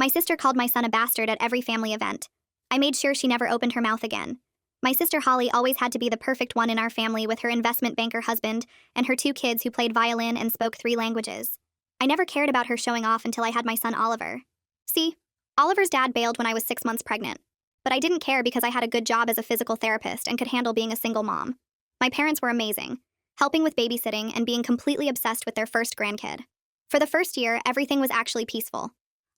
My sister called my son a bastard at every family event. I made sure she never opened her mouth again. My sister Holly always had to be the perfect one in our family with her investment banker husband and her 2 kids who played violin and spoke 3 languages. I never cared about her showing off until I had my son Oliver. See, Oliver's dad bailed when I was 6 months pregnant. But I didn't care because I had a good job as a physical therapist and could handle being a single mom. My parents were amazing, helping with babysitting and being completely obsessed with their first grandkid. For the first year, everything was actually peaceful.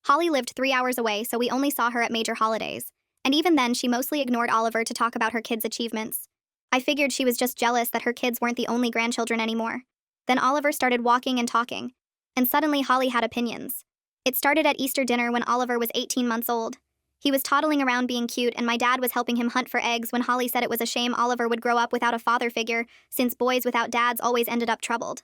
Holly lived 3 hours away, so we only saw her at major holidays. And even then, she mostly ignored Oliver to talk about her kids' achievements. I figured she was just jealous that her kids weren't the only grandchildren anymore. Then Oliver started walking and talking. And suddenly Holly had opinions. It started at Easter dinner when Oliver was 18 months old. He was toddling around being cute, and my dad was helping him hunt for eggs when Holly said it was a shame Oliver would grow up without a father figure, since boys without dads always ended up troubled.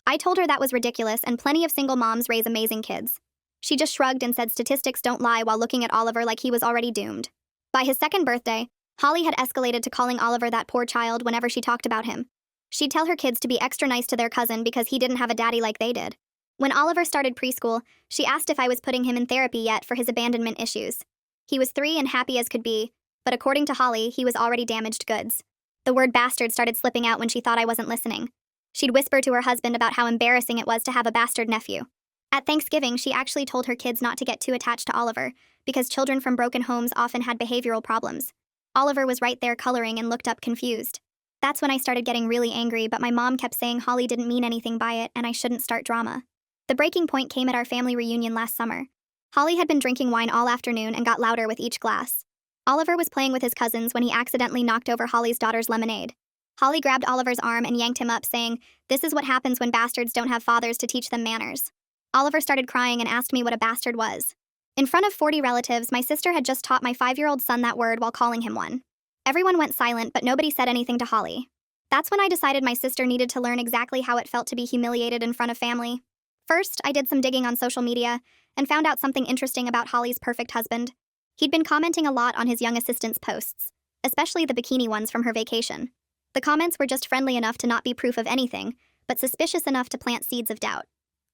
I told her that was ridiculous and plenty of single moms raise amazing kids. She just shrugged and said statistics don't lie while looking at Oliver like he was already doomed. By his 2nd birthday, Holly had escalated to calling Oliver that poor child whenever she talked about him. She'd tell her kids to be extra nice to their cousin because he didn't have a daddy like they did. When Oliver started preschool, she asked if I was putting him in therapy yet for his abandonment issues. He was 3 and happy as could be, but according to Holly, he was already damaged goods. The word bastard started slipping out when she thought I wasn't listening. She'd whisper to her husband about how embarrassing it was to have a bastard nephew. At Thanksgiving, she actually told her kids not to get too attached to Oliver, because children from broken homes often had behavioral problems. Oliver was right there coloring and looked up confused. That's when I started getting really angry, but my mom kept saying Holly didn't mean anything by it and I shouldn't start drama. The breaking point came at our family reunion last summer. Holly had been drinking wine all afternoon and got louder with each glass. Oliver was playing with his cousins when he accidentally knocked over Holly's daughter's lemonade. Holly grabbed Oliver's arm and yanked him up, saying, "This is what happens when bastards don't have fathers to teach them manners." Oliver started crying and asked me what a bastard was. In front of 40 relatives, my sister had just taught my 5-year-old son that word while calling him one. Everyone went silent, but nobody said anything to Holly. That's when I decided my sister needed to learn exactly how it felt to be humiliated in front of family. First, I did some digging on social media and found out something interesting about Holly's perfect husband. He'd been commenting a lot on his young assistant's posts, especially the bikini ones from her vacation. The comments were just friendly enough to not be proof of anything, but suspicious enough to plant seeds of doubt.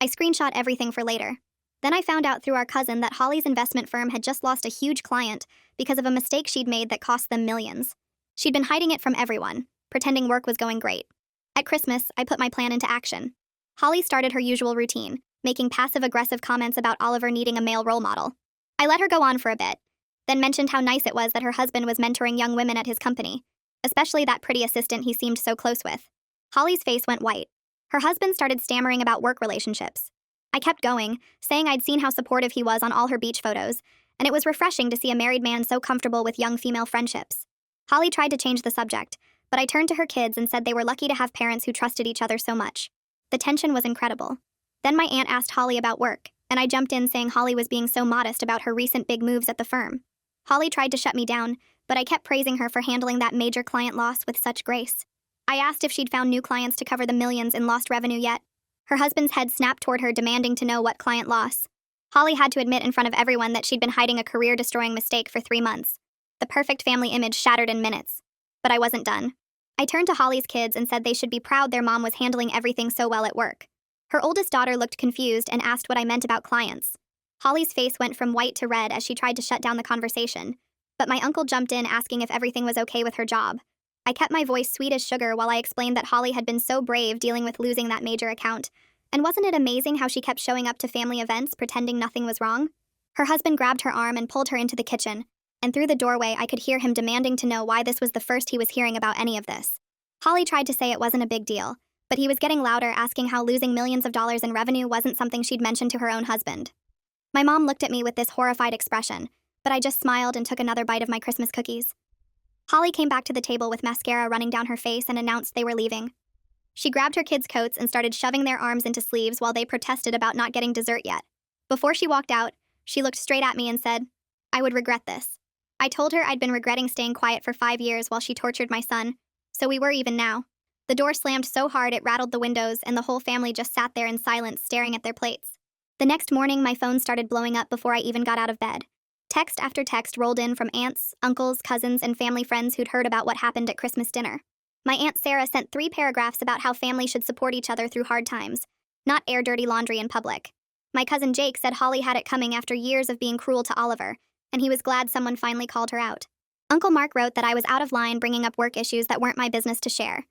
I screenshot everything for later. Then I found out through our cousin that Holly's investment firm had just lost a huge client because of a mistake she'd made that cost them millions. She'd been hiding it from everyone, pretending work was going great. At Christmas, I put my plan into action. Holly started her usual routine, making passive-aggressive comments about Oliver needing a male role model. I let her go on for a bit, then mentioned how nice it was that her husband was mentoring young women at his company, especially that pretty assistant he seemed so close with. Holly's face went white. Her husband started stammering about work relationships. I kept going, saying I'd seen how supportive he was on all her beach photos, and it was refreshing to see a married man so comfortable with young female friendships. Holly tried to change the subject, but I turned to her kids and said they were lucky to have parents who trusted each other so much. The tension was incredible. Then my aunt asked Holly about work, and I jumped in saying Holly was being so modest about her recent big moves at the firm. Holly tried to shut me down, but I kept praising her for handling that major client loss with such grace. I asked if she'd found new clients to cover the millions in lost revenue yet. Her husband's head snapped toward her, demanding to know what client loss. Holly had to admit in front of everyone that she'd been hiding a career-destroying mistake for 3 months. The perfect family image shattered in minutes. But I wasn't done. I turned to Holly's kids and said they should be proud their mom was handling everything so well at work. Her oldest daughter looked confused and asked what I meant about clients. Holly's face went from white to red as she tried to shut down the conversation. But my uncle jumped in asking if everything was okay with her job. I kept my voice sweet as sugar while I explained that Holly had been so brave dealing with losing that major account. And wasn't it amazing how she kept showing up to family events pretending nothing was wrong? Her husband grabbed her arm and pulled her into the kitchen, and through the doorway I could hear him demanding to know why this was the first he was hearing about any of this. Holly tried to say it wasn't a big deal, but he was getting louder, asking how losing millions of dollars in revenue wasn't something she'd mentioned to her own husband. My mom looked at me with this horrified expression, but I just smiled and took another bite of my Christmas cookies. Holly came back to the table with mascara running down her face and announced they were leaving. She grabbed her kids' coats and started shoving their arms into sleeves while they protested about not getting dessert yet. Before she walked out, she looked straight at me and said, "I would regret this." I told her I'd been regretting staying quiet for 5 years while she tortured my son, so we were even now. The door slammed so hard it rattled the windows, and the whole family just sat there in silence staring at their plates. The next morning, my phone started blowing up before I even got out of bed. Text after text rolled in from aunts, uncles, cousins, and family friends who'd heard about what happened at Christmas dinner. My Aunt Sarah sent 3 paragraphs about how family should support each other through hard times, not air dirty laundry in public. My cousin Jake said Holly had it coming after years of being cruel to Oliver, and he was glad someone finally called her out. Uncle Mark wrote that I was out of line bringing up work issues that weren't my business to share.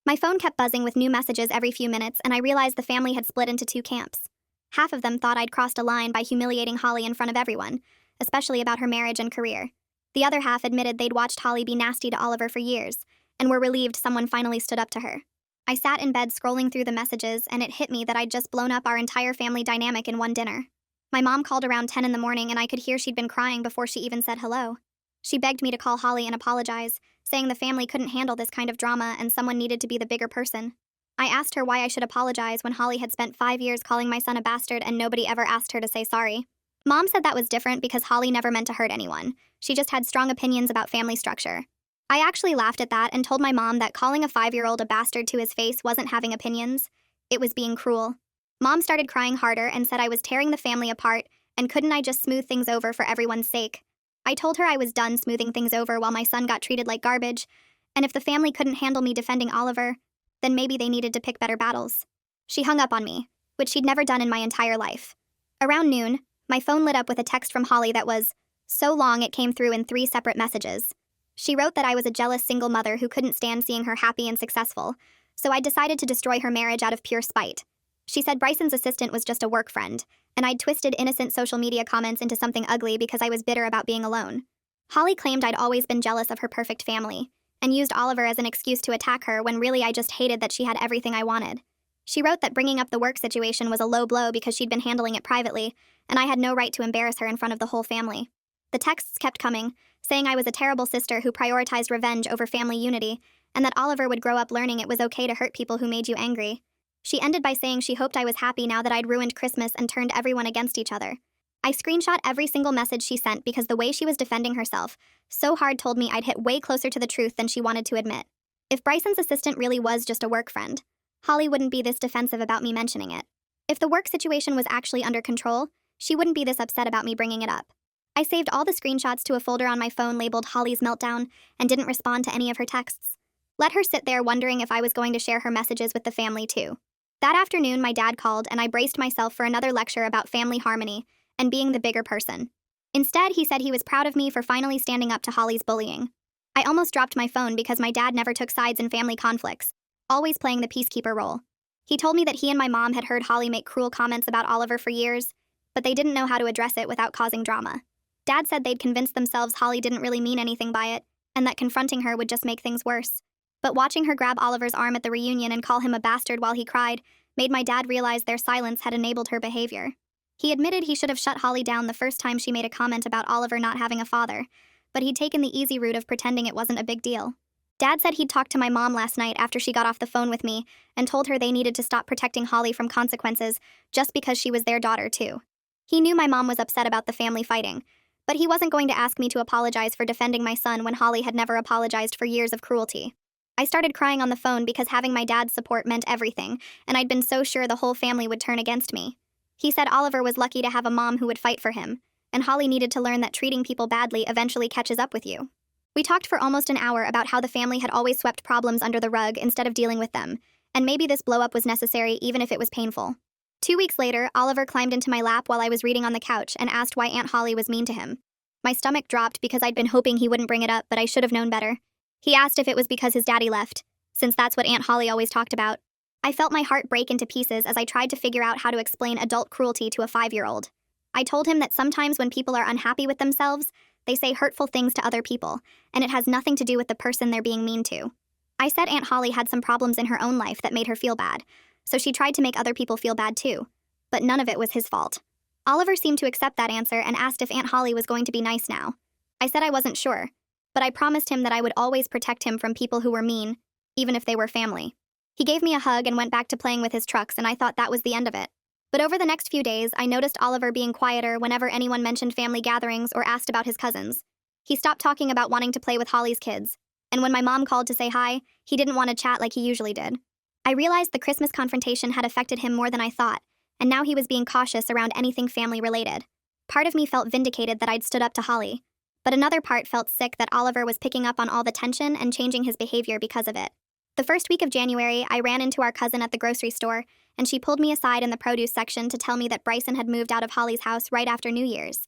My phone kept buzzing with new messages every few minutes, and I realized the family had split into two camps. Half of them thought I'd crossed a line by humiliating Holly in front of everyone, especially about her marriage and career. The other half admitted they'd watched Holly be nasty to Oliver for years, and were relieved someone finally stood up to her. I sat in bed scrolling through the messages, and it hit me that I'd just blown up our entire family dynamic in one dinner. My mom called around 10 in the morning, and I could hear she'd been crying before she even said hello. She begged me to call Holly and apologize, saying the family couldn't handle this kind of drama and someone needed to be the bigger person. I asked her why I should apologize when Holly had spent 5 years calling my son a bastard and nobody ever asked her to say sorry. Mom said that was different because Holly never meant to hurt anyone. She just had strong opinions about family structure. I actually laughed at that and told my mom that calling a 5-year-old a bastard to his face wasn't having opinions. It was being cruel. Mom started crying harder and said I was tearing the family apart, and couldn't I just smooth things over for everyone's sake? I told her I was done smoothing things over while my son got treated like garbage, and if the family couldn't handle me defending Oliver, then maybe they needed to pick better battles. She hung up on me, which she'd never done in my entire life. Around noon, my phone lit up with a text from Holly that was so long it came through in 3 separate messages. She wrote that I was a jealous single mother who couldn't stand seeing her happy and successful, so I decided to destroy her marriage out of pure spite. She said Bryson's assistant was just a work friend, and I'd twisted innocent social media comments into something ugly because I was bitter about being alone. Holly claimed I'd always been jealous of her perfect family, and used Oliver as an excuse to attack her when really I just hated that she had everything I wanted. She wrote that bringing up the work situation was a low blow because she'd been handling it privately, and I had no right to embarrass her in front of the whole family. The texts kept coming, saying I was a terrible sister who prioritized revenge over family unity, and that Oliver would grow up learning it was okay to hurt people who made you angry. She ended by saying she hoped I was happy now that I'd ruined Christmas and turned everyone against each other. I screenshot every single message she sent because the way she was defending herself so hard told me I'd hit way closer to the truth than she wanted to admit. If Bryson's assistant really was just a work friend, Holly wouldn't be this defensive about me mentioning it. If the work situation was actually under control, she wouldn't be this upset about me bringing it up. I saved all the screenshots to a folder on my phone labeled Holly's Meltdown and didn't respond to any of her texts. Let her sit there wondering if I was going to share her messages with the family too. That afternoon, my dad called and I braced myself for another lecture about family harmony and being the bigger person. Instead, he said he was proud of me for finally standing up to Holly's bullying. I almost dropped my phone because my dad never took sides in family conflicts, always playing the peacekeeper role. He told me that he and my mom had heard Holly make cruel comments about Oliver for years, but they didn't know how to address it without causing drama. Dad said they'd convinced themselves Holly didn't really mean anything by it, and that confronting her would just make things worse. But watching her grab Oliver's arm at the reunion and call him a bastard while he cried made my dad realize their silence had enabled her behavior. He admitted he should have shut Holly down the first time she made a comment about Oliver not having a father, but he'd taken the easy route of pretending it wasn't a big deal. Dad said he'd talked to my mom last night after she got off the phone with me and told her they needed to stop protecting Holly from consequences just because she was their daughter too. He knew my mom was upset about the family fighting, but he wasn't going to ask me to apologize for defending my son when Holly had never apologized for years of cruelty. I started crying on the phone because having my dad's support meant everything, and I'd been so sure the whole family would turn against me. He said Oliver was lucky to have a mom who would fight for him, and Holly needed to learn that treating people badly eventually catches up with you. We talked for almost an hour about how the family had always swept problems under the rug instead of dealing with them, and maybe this blow-up was necessary even if it was painful. 2 weeks later, Oliver climbed into my lap while I was reading on the couch and asked why Aunt Holly was mean to him. My stomach dropped because I'd been hoping he wouldn't bring it up, but I should have known better. He asked if it was because his daddy left, since that's what Aunt Holly always talked about. I felt my heart break into pieces as I tried to figure out how to explain adult cruelty to a 5-year-old. I told him that sometimes when people are unhappy with themselves, they say hurtful things to other people, and it has nothing to do with the person they're being mean to. I said Aunt Holly had some problems in her own life that made her feel bad, so she tried to make other people feel bad too. But none of it was his fault. Oliver seemed to accept that answer and asked if Aunt Holly was going to be nice now. I said I wasn't sure, but I promised him that I would always protect him from people who were mean, even if they were family. He gave me a hug and went back to playing with his trucks, and I thought that was the end of it. But over the next few days, I noticed Oliver being quieter whenever anyone mentioned family gatherings or asked about his cousins. He stopped talking about wanting to play with Holly's kids, and when my mom called to say hi, he didn't want to chat like he usually did. I realized the Christmas confrontation had affected him more than I thought, and now he was being cautious around anything family-related. Part of me felt vindicated that I'd stood up to Holly, but another part felt sick that Oliver was picking up on all the tension and changing his behavior because of it. The first week of January, I ran into our cousin at the grocery store, and she pulled me aside in the produce section to tell me that Bryson had moved out of Holly's house right after New Year's.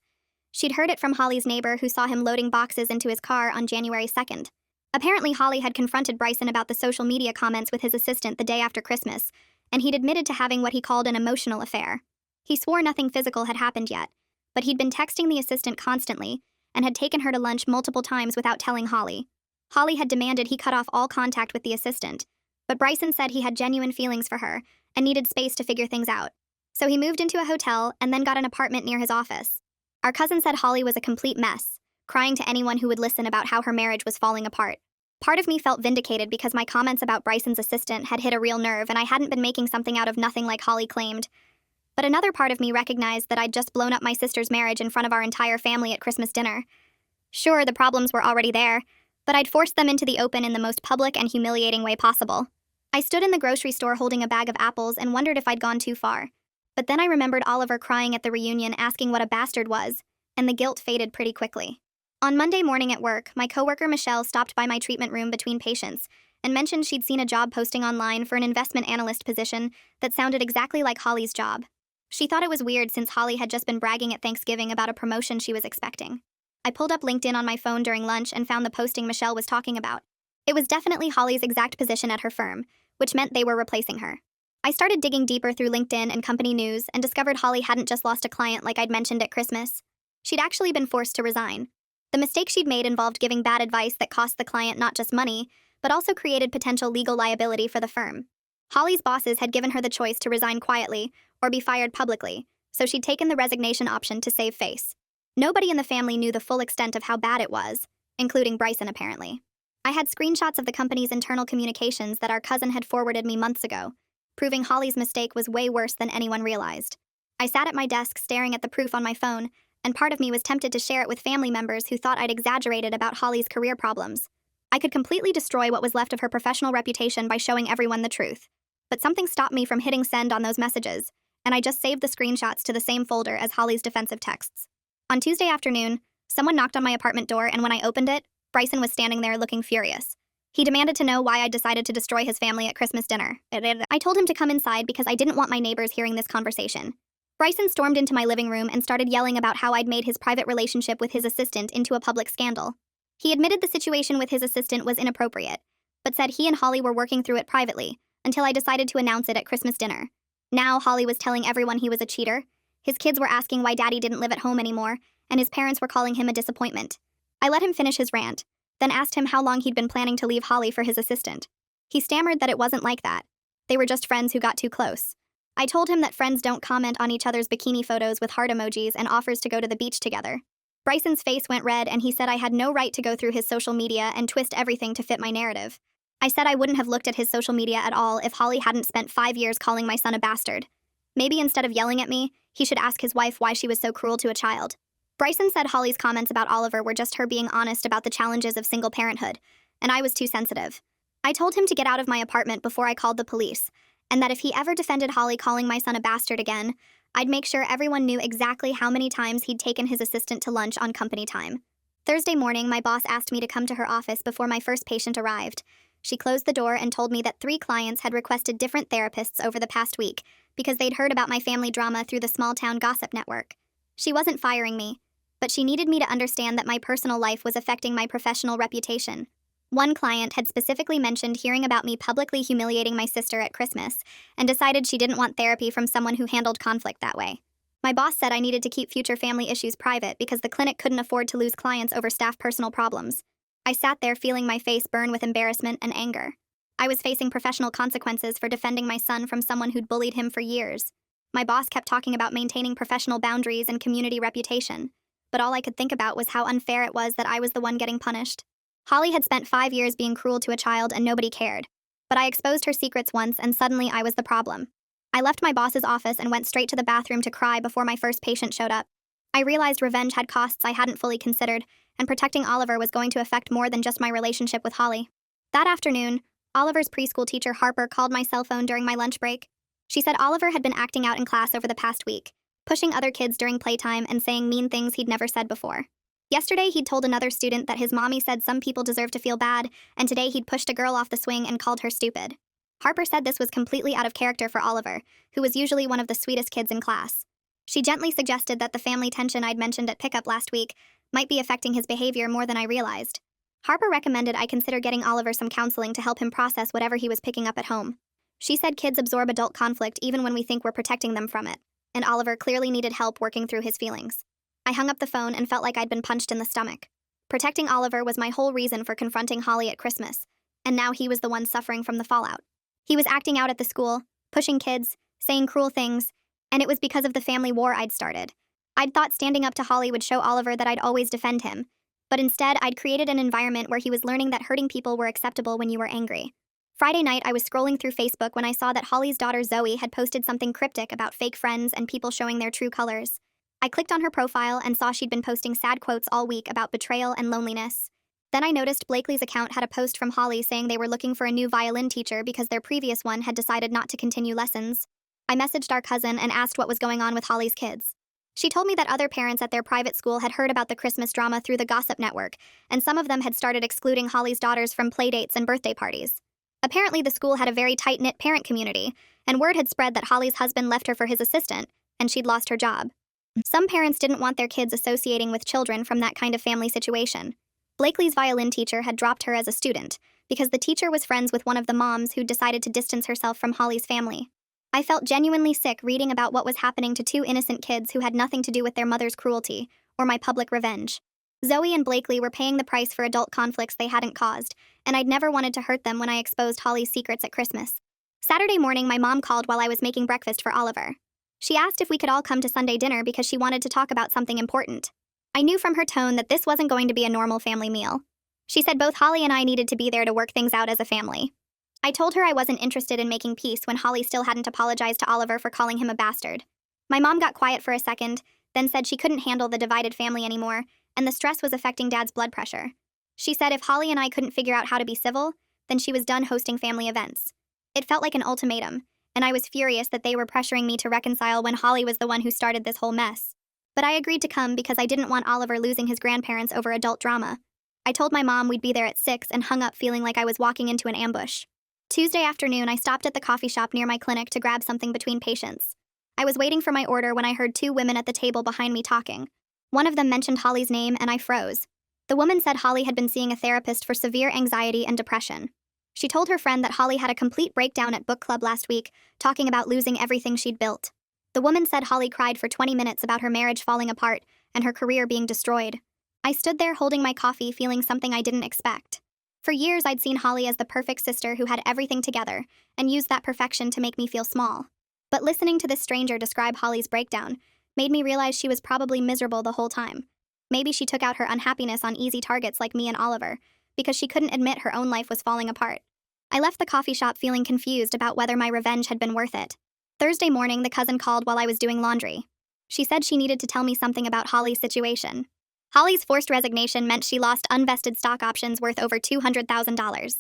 She'd heard it from Holly's neighbor who saw him loading boxes into his car on January 2nd. Apparently, Holly had confronted Bryson about the social media comments with his assistant the day after Christmas, and he'd admitted to having what he called an emotional affair. He swore nothing physical had happened yet, but he'd been texting the assistant constantly and had taken her to lunch multiple times without telling Holly. Holly had demanded he cut off all contact with the assistant, but Bryson said he had genuine feelings for her and needed space to figure things out. So he moved into a hotel and then got an apartment near his office. Our cousin said Holly was a complete mess, crying to anyone who would listen about how her marriage was falling apart. Part of me felt vindicated because my comments about Bryson's assistant had hit a real nerve and I hadn't been making something out of nothing like Holly claimed. But another part of me recognized that I'd just blown up my sister's marriage in front of our entire family at Christmas dinner. Sure, the problems were already there, but I'd forced them into the open in the most public and humiliating way possible. I stood in the grocery store holding a bag of apples and wondered if I'd gone too far. But then I remembered Oliver crying at the reunion asking what a bastard was, and the guilt faded pretty quickly. On Monday morning at work, my coworker Michelle stopped by my treatment room between patients and mentioned she'd seen a job posting online for an investment analyst position that sounded exactly like Holly's job. She thought it was weird since Holly had just been bragging at Thanksgiving about a promotion she was expecting. I pulled up LinkedIn on my phone during lunch and found the posting Michelle was talking about. It was definitely Holly's exact position at her firm, which meant they were replacing her. I started digging deeper through LinkedIn and company news and discovered Holly hadn't just lost a client like I'd mentioned at Christmas. She'd actually been forced to resign. The mistake she'd made involved giving bad advice that cost the client not just money, but also created potential legal liability for the firm. Holly's bosses had given her the choice to resign quietly or be fired publicly, so she'd taken the resignation option to save face. Nobody in the family knew the full extent of how bad it was, including Bryson apparently. I had screenshots of the company's internal communications that our cousin had forwarded me months ago, proving Holly's mistake was way worse than anyone realized. I sat at my desk staring at the proof on my phone, and part of me was tempted to share it with family members who thought I'd exaggerated about Holly's career problems. I could completely destroy what was left of her professional reputation by showing everyone the truth. But something stopped me from hitting send on those messages, and I just saved the screenshots to the same folder as Holly's defensive texts. On Tuesday afternoon, someone knocked on my apartment door, and when I opened it, Bryson was standing there looking furious. He demanded to know why I decided to destroy his family at Christmas dinner. I told him to come inside because I didn't want my neighbors hearing this conversation. Bryson stormed into my living room and started yelling about how I'd made his private relationship with his assistant into a public scandal. He admitted the situation with his assistant was inappropriate, but said he and Holly were working through it privately, until I decided to announce it at Christmas dinner. Now Holly was telling everyone he was a cheater. His kids were asking why Daddy didn't live at home anymore, and his parents were calling him a disappointment. I let him finish his rant, then asked him how long he'd been planning to leave Holly for his assistant. He stammered that it wasn't like that. They were just friends who got too close. I told him that friends don't comment on each other's bikini photos with heart emojis and offers to go to the beach together. Bryson's face went red and he said I had no right to go through his social media and twist everything to fit my narrative. I said I wouldn't have looked at his social media at all if Holly hadn't spent 5 years calling my son a bastard. Maybe instead of yelling at me, he should ask his wife why she was so cruel to a child. Bryson said Holly's comments about Oliver were just her being honest about the challenges of single parenthood, and I was too sensitive. I told him to get out of my apartment before I called the police, and that if he ever defended Holly calling my son a bastard again, I'd make sure everyone knew exactly how many times he'd taken his assistant to lunch on company time. Thursday morning, my boss asked me to come to her office before my first patient arrived. She closed the door and told me that 3 clients had requested different therapists over the past week because they'd heard about my family drama through the small-town gossip network. She wasn't firing me, but she needed me to understand that my personal life was affecting my professional reputation. One client had specifically mentioned hearing about me publicly humiliating my sister at Christmas and decided she didn't want therapy from someone who handled conflict that way. My boss said I needed to keep future family issues private because the clinic couldn't afford to lose clients over staff personal problems. I sat there feeling my face burn with embarrassment and anger. I was facing professional consequences for defending my son from someone who'd bullied him for years. My boss kept talking about maintaining professional boundaries and community reputation, but all I could think about was how unfair it was that I was the one getting punished. Holly had spent 5 years being cruel to a child and nobody cared. But I exposed her secrets once and suddenly I was the problem. I left my boss's office and went straight to the bathroom to cry before my first patient showed up. I realized revenge had costs I hadn't fully considered, and protecting Oliver was going to affect more than just my relationship with Holly. That afternoon, Oliver's preschool teacher Harper called my cell phone during my lunch break. She said Oliver had been acting out in class over the past week, pushing other kids during playtime and saying mean things he'd never said before. Yesterday, he'd told another student that his mommy said some people deserve to feel bad, and today he'd pushed a girl off the swing and called her stupid. Harper said this was completely out of character for Oliver, who was usually one of the sweetest kids in class. She gently suggested that the family tension I'd mentioned at pickup last week might be affecting his behavior more than I realized. Harper recommended I consider getting Oliver some counseling to help him process whatever he was picking up at home. She said kids absorb adult conflict even when we think we're protecting them from it, and Oliver clearly needed help working through his feelings. I hung up the phone and felt like I'd been punched in the stomach. Protecting Oliver was my whole reason for confronting Holly at Christmas, and now he was the one suffering from the fallout. He was acting out at the school, pushing kids, saying cruel things, and it was because of the family war I'd started. I'd thought standing up to Holly would show Oliver that I'd always defend him, but instead I'd created an environment where he was learning that hurting people were acceptable when you were angry. Friday night, I was scrolling through Facebook when I saw that Holly's daughter Zoe had posted something cryptic about fake friends and people showing their true colors. I clicked on her profile and saw she'd been posting sad quotes all week about betrayal and loneliness. Then I noticed Blakely's account had a post from Holly saying they were looking for a new violin teacher because their previous one had decided not to continue lessons. I messaged our cousin and asked what was going on with Holly's kids. She told me that other parents at their private school had heard about the Christmas drama through the gossip network, and some of them had started excluding Holly's daughters from playdates and birthday parties. Apparently, the school had a very tight-knit parent community, and word had spread that Holly's husband left her for his assistant, and she'd lost her job. Some parents didn't want their kids associating with children from that kind of family situation. Blakely's violin teacher had dropped her as a student, because the teacher was friends with one of the moms who'd decided to distance herself from Holly's family. I felt genuinely sick reading about what was happening to two innocent kids who had nothing to do with their mother's cruelty, or my public revenge. Zoe and Blakely were paying the price for adult conflicts they hadn't caused, and I'd never wanted to hurt them when I exposed Holly's secrets at Christmas. Saturday morning, my mom called while I was making breakfast for Oliver. She asked if we could all come to Sunday dinner because she wanted to talk about something important. I knew from her tone that this wasn't going to be a normal family meal. She said both Holly and I needed to be there to work things out as a family. I told her I wasn't interested in making peace when Holly still hadn't apologized to Oliver for calling him a bastard. My mom got quiet for a second, then said she couldn't handle the divided family anymore, and the stress was affecting Dad's blood pressure. She said if Holly and I couldn't figure out how to be civil, then she was done hosting family events. It felt like an ultimatum, and I was furious that they were pressuring me to reconcile when Holly was the one who started this whole mess. But I agreed to come because I didn't want Oliver losing his grandparents over adult drama. I told my mom we'd be there at 6 and hung up feeling like I was walking into an ambush. Tuesday afternoon, I stopped at the coffee shop near my clinic to grab something between patients. I was waiting for my order when I heard two women at the table behind me talking. One of them mentioned Holly's name, and I froze. The woman said Holly had been seeing a therapist for severe anxiety and depression. She told her friend that Holly had a complete breakdown at book club last week, talking about losing everything she'd built. The woman said Holly cried for 20 minutes about her marriage falling apart and her career being destroyed. I stood there holding my coffee, feeling something I didn't expect. For years, I'd seen Holly as the perfect sister who had everything together and used that perfection to make me feel small. But listening to this stranger describe Holly's breakdown made me realize she was probably miserable the whole time. Maybe she took out her unhappiness on easy targets like me and Oliver, because she couldn't admit her own life was falling apart. I left the coffee shop feeling confused about whether my revenge had been worth it. Thursday morning, the cousin called while I was doing laundry. She said she needed to tell me something about Holly's situation. Holly's forced resignation meant she lost unvested stock options worth over $200,000.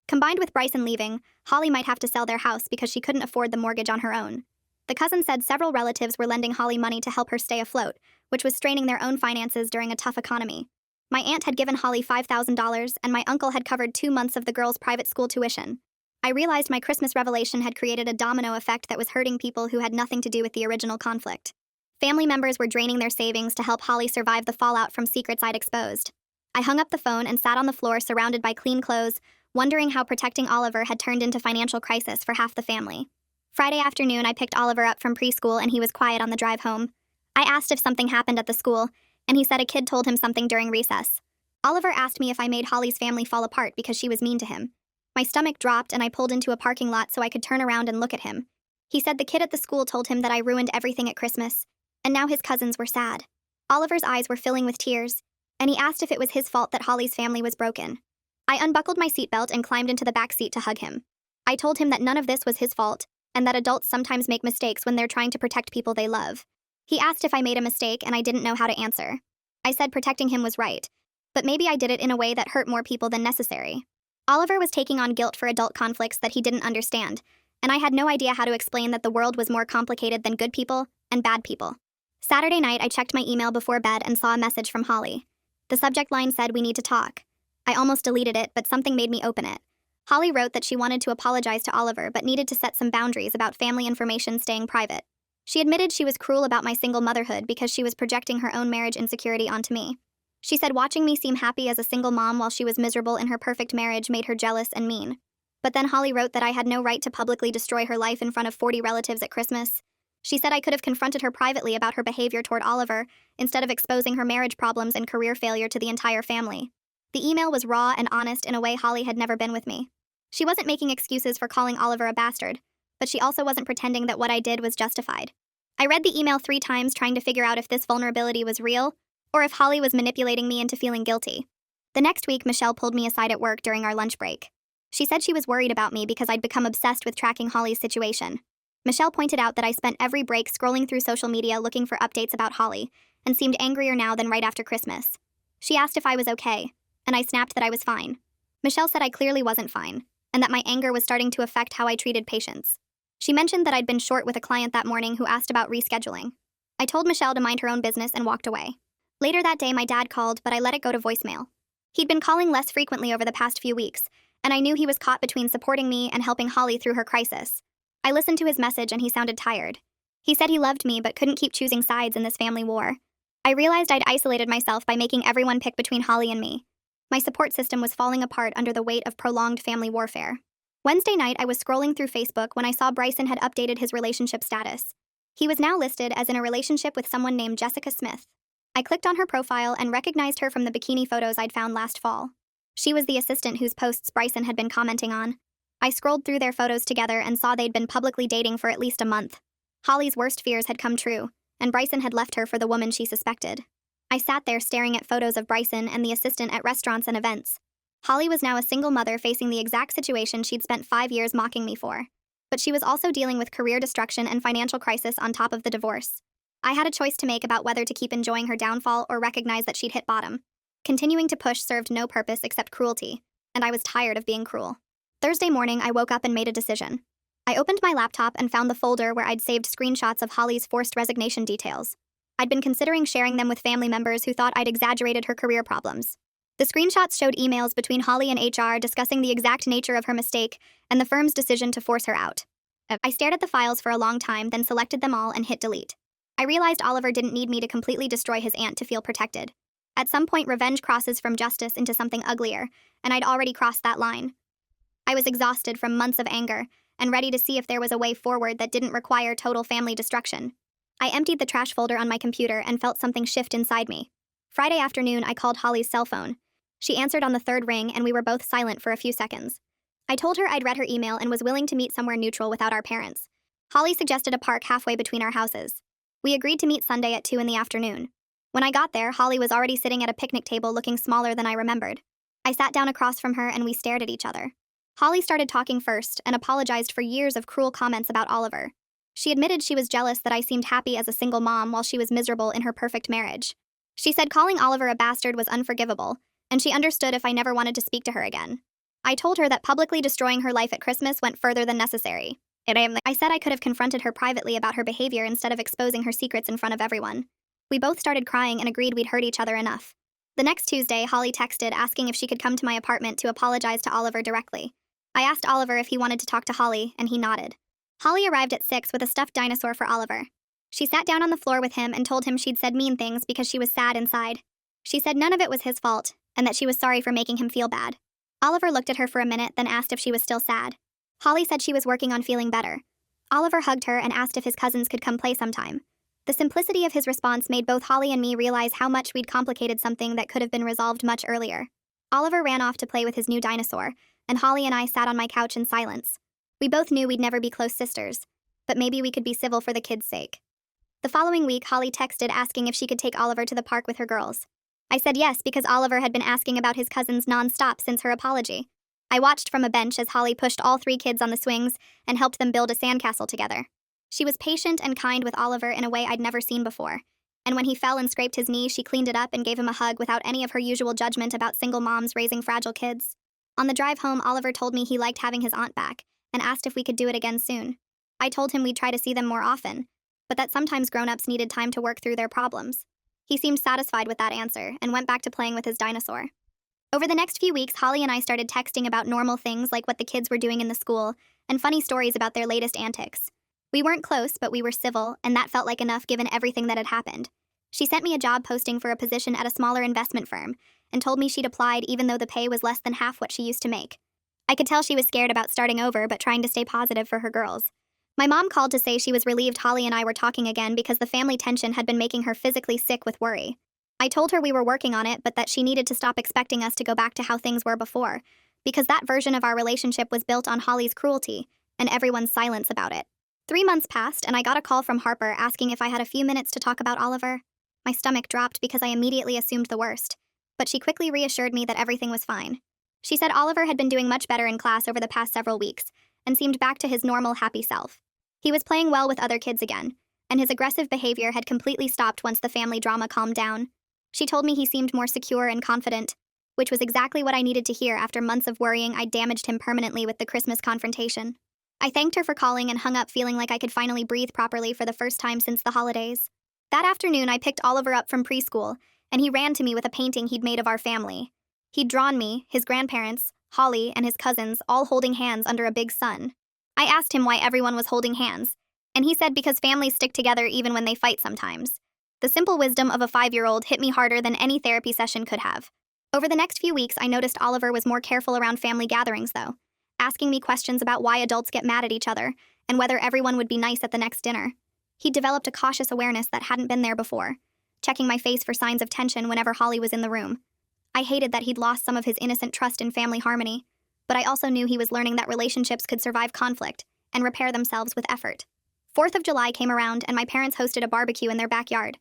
Combined with Bryson leaving, Holly might have to sell their house because she couldn't afford the mortgage on her own. The cousin said several relatives were lending Holly money to help her stay afloat, which was straining their own finances during a tough economy. My aunt had given Holly $5,000, and my uncle had covered 2 months of the girl's private school tuition. I realized my Christmas revelation had created a domino effect that was hurting people who had nothing to do with the original conflict. Family members were draining their savings to help Holly survive the fallout from secrets I'd exposed. I hung up the phone and sat on the floor surrounded by clean clothes, wondering how protecting Oliver had turned into financial crisis for half the family. Friday afternoon, I picked Oliver up from preschool and he was quiet on the drive home. I asked if something happened at the school, and he said a kid told him something during recess. Oliver asked me if I made Holly's family fall apart because she was mean to him. My stomach dropped and I pulled into a parking lot so I could turn around and look at him. He said the kid at the school told him that I ruined everything at Christmas, and now his cousins were sad. Oliver's eyes were filling with tears, and he asked if it was his fault that Holly's family was broken. I unbuckled my seatbelt and climbed into the back seat to hug him. I told him that none of this was his fault, and that adults sometimes make mistakes when they're trying to protect people they love. He asked if I made a mistake, and I didn't know how to answer. I said protecting him was right, but maybe I did it in a way that hurt more people than necessary. Oliver was taking on guilt for adult conflicts that he didn't understand, and I had no idea how to explain that the world was more complicated than good people and bad people. Saturday night, I checked my email before bed and saw a message from Holly. The subject line said, "We need to talk." I almost deleted it, but something made me open it. Holly wrote that she wanted to apologize to Oliver but needed to set some boundaries about family information staying private. She admitted she was cruel about my single motherhood because she was projecting her own marriage insecurity onto me. She said watching me seem happy as a single mom while she was miserable in her perfect marriage made her jealous and mean. But then Holly wrote that I had no right to publicly destroy her life in front of 40 relatives at Christmas. She said I could have confronted her privately about her behavior toward Oliver, instead of exposing her marriage problems and career failure to the entire family. The email was raw and honest in a way Holly had never been with me. She wasn't making excuses for calling Oliver a bastard, but she also wasn't pretending that what I did was justified. I read the email 3 times trying to figure out if this vulnerability was real, or if Holly was manipulating me into feeling guilty. The next week, Michelle pulled me aside at work during our lunch break. She said she was worried about me because I'd become obsessed with tracking Holly's situation. Michelle pointed out that I spent every break scrolling through social media looking for updates about Holly, and seemed angrier now than right after Christmas. She asked if I was okay, and I snapped that I was fine. Michelle said I clearly wasn't fine, and that my anger was starting to affect how I treated patients. She mentioned that I'd been short with a client that morning who asked about rescheduling. I told Michelle to mind her own business and walked away. Later that day, my dad called, but I let it go to voicemail. He'd been calling less frequently over the past few weeks, and I knew he was caught between supporting me and helping Holly through her crisis. I listened to his message and he sounded tired. He said he loved me but couldn't keep choosing sides in this family war. I realized I'd isolated myself by making everyone pick between Holly and me. My support system was falling apart under the weight of prolonged family warfare. Wednesday night, I was scrolling through Facebook when I saw Bryson had updated his relationship status. He was now listed as in a relationship with someone named Jessica Smith. I clicked on her profile and recognized her from the bikini photos I'd found last fall. She was the assistant whose posts Bryson had been commenting on. I scrolled through their photos together and saw they'd been publicly dating for at least a month. Holly's worst fears had come true, and Bryson had left her for the woman she suspected. I sat there staring at photos of Bryson and the assistant at restaurants and events. Holly was now a single mother facing the exact situation she'd spent 5 years mocking me for. But she was also dealing with career destruction and financial crisis on top of the divorce. I had a choice to make about whether to keep enjoying her downfall or recognize that she'd hit bottom. Continuing to push served no purpose except cruelty, and I was tired of being cruel. Thursday morning, I woke up and made a decision. I opened my laptop and found the folder where I'd saved screenshots of Holly's forced resignation details. I'd been considering sharing them with family members who thought I'd exaggerated her career problems. The screenshots showed emails between Holly and HR discussing the exact nature of her mistake and the firm's decision to force her out. I stared at the files for a long time, then selected them all and hit delete. I realized Oliver didn't need me to completely destroy his aunt to feel protected. At some point, revenge crosses from justice into something uglier, and I'd already crossed that line. I was exhausted from months of anger, and ready to see if there was a way forward that didn't require total family destruction. I emptied the trash folder on my computer and felt something shift inside me. Friday afternoon, I called Holly's cell phone. She answered on the 3rd ring, and we were both silent for a few seconds. I told her I'd read her email and was willing to meet somewhere neutral without our parents. Holly suggested a park halfway between our houses. We agreed to meet Sunday at 2 in the afternoon. When I got there, Holly was already sitting at a picnic table looking smaller than I remembered. I sat down across from her and we stared at each other. Holly started talking first and apologized for years of cruel comments about Oliver. She admitted she was jealous that I seemed happy as a single mom while she was miserable in her perfect marriage. She said calling Oliver a bastard was unforgivable, and she understood if I never wanted to speak to her again. I told her that publicly destroying her life at Christmas went further than necessary. I said I could have confronted her privately about her behavior instead of exposing her secrets in front of everyone. We both started crying and agreed we'd hurt each other enough. The next Tuesday, Holly texted asking if she could come to my apartment to apologize to Oliver directly. I asked Oliver if he wanted to talk to Holly, and he nodded. Holly arrived at 6 with a stuffed dinosaur for Oliver. She sat down on the floor with him and told him she'd said mean things because she was sad inside. She said none of it was his fault, and that she was sorry for making him feel bad. Oliver looked at her for a minute, then asked if she was still sad. Holly said she was working on feeling better. Oliver hugged her and asked if his cousins could come play sometime. The simplicity of his response made both Holly and me realize how much we'd complicated something that could have been resolved much earlier. Oliver ran off to play with his new dinosaur, and Holly and I sat on my couch in silence. We both knew we'd never be close sisters, but maybe we could be civil for the kids' sake. The following week, Holly texted asking if she could take Oliver to the park with her girls. I said yes because Oliver had been asking about his cousins nonstop since her apology. I watched from a bench as Holly pushed all 3 kids on the swings and helped them build a sandcastle together. She was patient and kind with Oliver in a way I'd never seen before, and when he fell and scraped his knee, she cleaned it up and gave him a hug without any of her usual judgment about single moms raising fragile kids. On the drive home, Oliver told me he liked having his aunt back and asked if we could do it again soon. I told him we'd try to see them more often, but that sometimes grown-ups needed time to work through their problems. He seemed satisfied with that answer and went back to playing with his dinosaur. Over the next few weeks, Holly and I started texting about normal things like what the kids were doing in the school and funny stories about their latest antics. We weren't close, but we were civil, and that felt like enough given everything that had happened. She sent me a job posting for a position at a smaller investment firm and told me she'd applied even though the pay was less than half what she used to make. I could tell she was scared about starting over, but trying to stay positive for her girls. My mom called to say she was relieved Holly and I were talking again because the family tension had been making her physically sick with worry. I told her we were working on it, but that she needed to stop expecting us to go back to how things were before, because that version of our relationship was built on Holly's cruelty and everyone's silence about it. 3 months passed, and I got a call from Harper asking if I had a few minutes to talk about Oliver. My stomach dropped because I immediately assumed the worst, but she quickly reassured me that everything was fine. She said Oliver had been doing much better in class over the past several weeks and seemed back to his normal, happy self. He was playing well with other kids again, and his aggressive behavior had completely stopped once the family drama calmed down. She told me he seemed more secure and confident, which was exactly what I needed to hear after months of worrying I'd damaged him permanently with the Christmas confrontation. I thanked her for calling and hung up feeling like I could finally breathe properly for the first time since the holidays. That afternoon, I picked Oliver up from preschool, and he ran to me with a painting he'd made of our family. He'd drawn me, his grandparents, Holly, and his cousins all holding hands under a big sun. I asked him why everyone was holding hands, and he said because families stick together even when they fight sometimes. The simple wisdom of a 5-year-old hit me harder than any therapy session could have. Over the next few weeks, I noticed Oliver was more careful around family gatherings, though, asking me questions about why adults get mad at each other and whether everyone would be nice at the next dinner. He'd developed a cautious awareness that hadn't been there before, checking my face for signs of tension whenever Holly was in the room. I hated that he'd lost some of his innocent trust in family harmony, but I also knew he was learning that relationships could survive conflict and repair themselves with effort. 4th of July came around, and my parents hosted a barbecue in their backyard.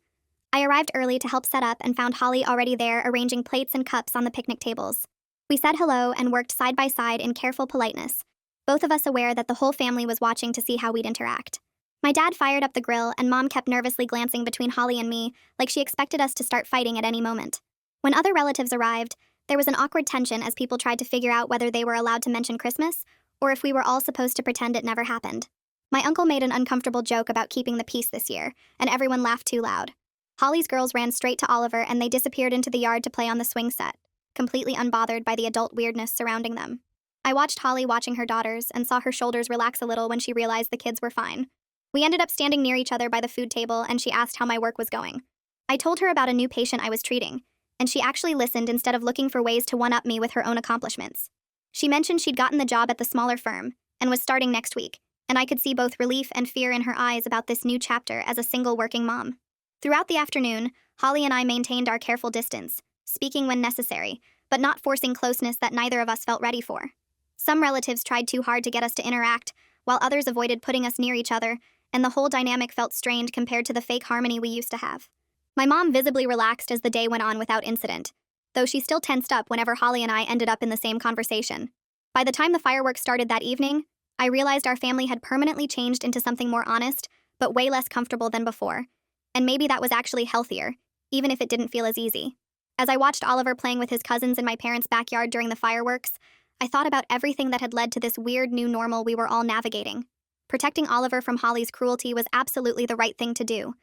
I arrived early to help set up and found Holly already there arranging plates and cups on the picnic tables. We said hello and worked side by side in careful politeness, both of us aware that the whole family was watching to see how we'd interact. My dad fired up the grill, and Mom kept nervously glancing between Holly and me like she expected us to start fighting at any moment. When other relatives arrived, there was an awkward tension as people tried to figure out whether they were allowed to mention Christmas or if we were all supposed to pretend it never happened. My uncle made an uncomfortable joke about keeping the peace this year, and everyone laughed too loud. Holly's girls ran straight to Oliver, and they disappeared into the yard to play on the swing set, completely unbothered by the adult weirdness surrounding them. I watched Holly watching her daughters and saw her shoulders relax a little when she realized the kids were fine. We ended up standing near each other by the food table, and she asked how my work was going. I told her about a new patient I was treating, and she actually listened instead of looking for ways to one-up me with her own accomplishments. She mentioned she'd gotten the job at the smaller firm and was starting next week, and I could see both relief and fear in her eyes about this new chapter as a single working mom. Throughout the afternoon, Holly and I maintained our careful distance, speaking when necessary, but not forcing closeness that neither of us felt ready for. Some relatives tried too hard to get us to interact, while others avoided putting us near each other, and the whole dynamic felt strained compared to the fake harmony we used to have. My mom visibly relaxed as the day went on without incident, though she still tensed up whenever Holly and I ended up in the same conversation. By the time the fireworks started that evening, I realized our family had permanently changed into something more honest, but way less comfortable than before. And maybe that was actually healthier, even if it didn't feel as easy. As I watched Oliver playing with his cousins in my parents' backyard during the fireworks, I thought about everything that had led to this weird new normal we were all navigating. Protecting Oliver from Holly's cruelty was absolutely the right thing to do,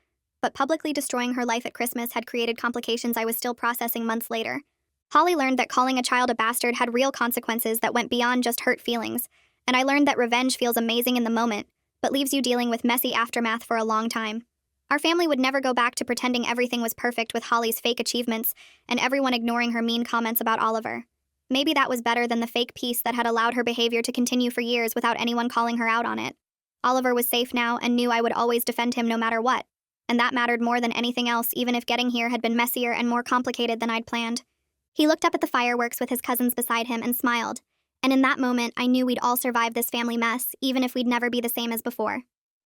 but publicly destroying her life at Christmas had created complications I was still processing months later. Holly learned that calling a child a bastard had real consequences that went beyond just hurt feelings, and I learned that revenge feels amazing in the moment, but leaves you dealing with messy aftermath for a long time. Our family would never go back to pretending everything was perfect with Holly's fake achievements and everyone ignoring her mean comments about Oliver. Maybe that was better than the fake peace that had allowed her behavior to continue for years without anyone calling her out on it. Oliver was safe now and knew I would always defend him no matter what, and that mattered more than anything else, even if getting here had been messier and more complicated than I'd planned. He looked up at the fireworks with his cousins beside him and smiled, and in that moment I knew we'd all survive this family mess, even if we'd never be the same as before.